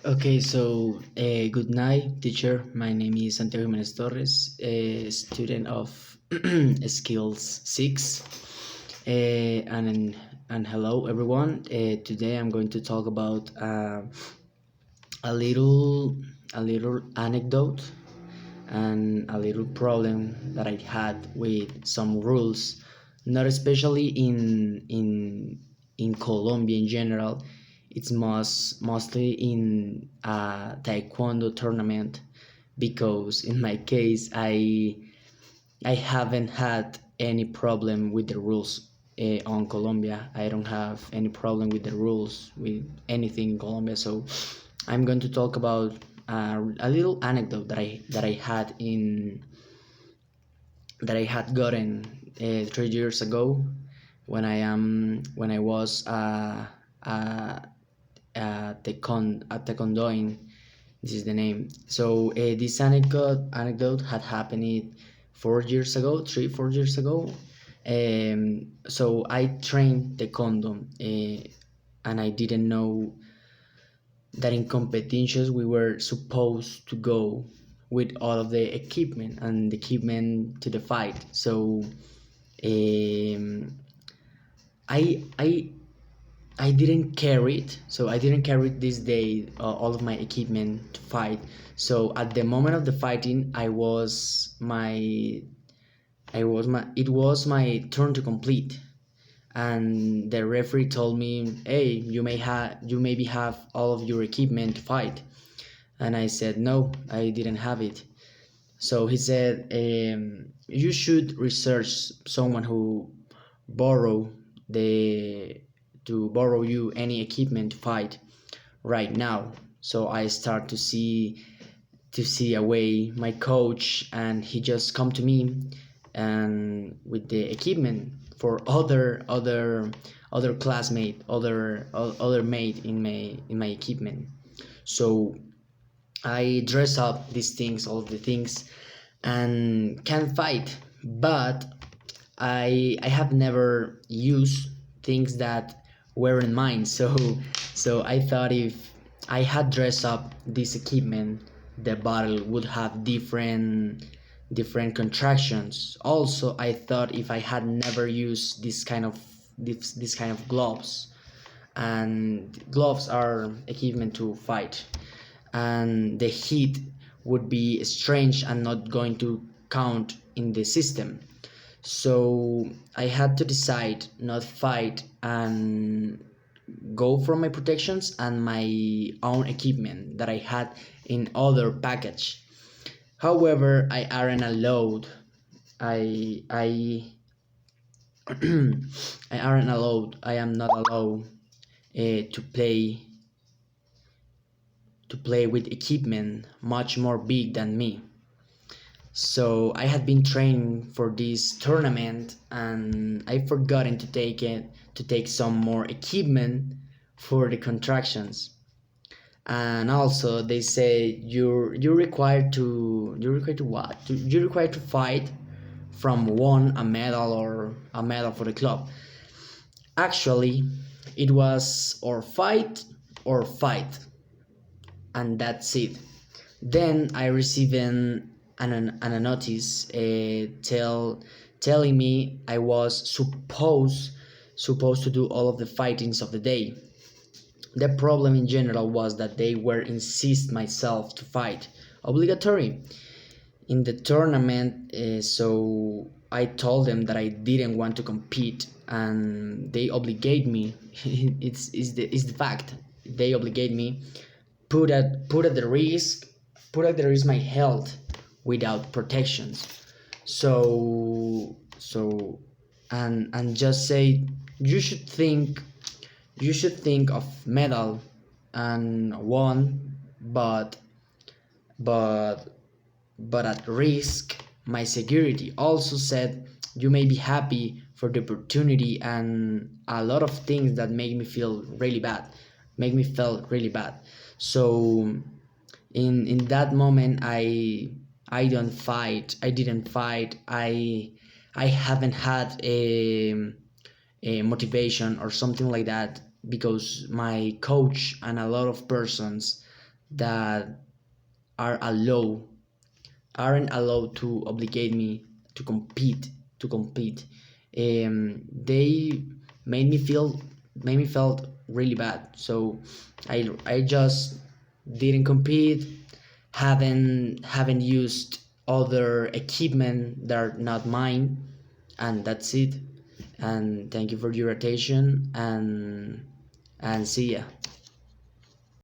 Okay, so good night, teacher. My name is Santiago Jimenez Torres, a student of Skills 6. And hello, everyone. Today I'm going to talk about a little a little anecdote and a little problem that I had with some rules, not especially in Colombia in general. It's mostly in a taekwondo tournament because in my case I haven't had any problem with the rules on Colombia. I don't have any problem with the rules with anything in Colombia. So I'm going to talk about a little anecdote that I had gotten 3 years ago when I was a taekwondoing. This is the name. So this anecdote had happened 4 years ago, 4 years ago. So I trained taekwondo, and I didn't know that in competitions we were supposed to go with all of the equipment and the equipment to the fight. So um, I I didn't carry it. So I didn't carry this day all of my equipment to fight. So at the moment of the fighting, it was my turn to complete, and the referee told me, "Hey, you maybe have all of your equipment to fight." And I said, "No, I didn't have it." So he said, "You should research someone who borrow the to borrow you any equipment to fight right now." So I start to see a way my coach, and he just come to me and with the equipment for other classmate, other mate in my equipment. So I dress up these things, all of the things, and can fight, but I have never used things that weren't mine. So I thought if I had dressed up this equipment, the battle would have different contractions. Also, I thought if I had never used this kind of gloves, and gloves are equipment to fight, and the heat would be strange and not going to count in the system. So I had to decide not fight and go from my protections and my own equipment that I had in other package. However, I aren't allowed. I I aren't allowed. I am not allowed to play with equipment much more big than me. So I had been training for this tournament, and I forgotten to take some more equipment for the contractions. And also they say you're required to what? You're required to fight from won a medal or a medal for the club. Actually, it was or fight, and that's it. Then I received a notice telling me I was supposed to do all of the fightings of the day. The problem in general was that they were insist myself to fight obligatory in the tournament. So I told them that I didn't want to compete, and they obligate me. It's the fact, they obligate me, put at the risk my health without protections. So and just say you should think of medal and won, but at risk my security. Also said you may be happy for the opportunity, and a lot of things that make me feel really bad. So in that moment I didn't fight. I haven't had a motivation or something like that, because my coach and a lot of persons that are allowed aren't allowed to obligate me to compete. They made me feel made me felt really bad. So I just didn't compete, haven't used other equipment that are not mine, and that's it. And thank you for your attention, and see ya.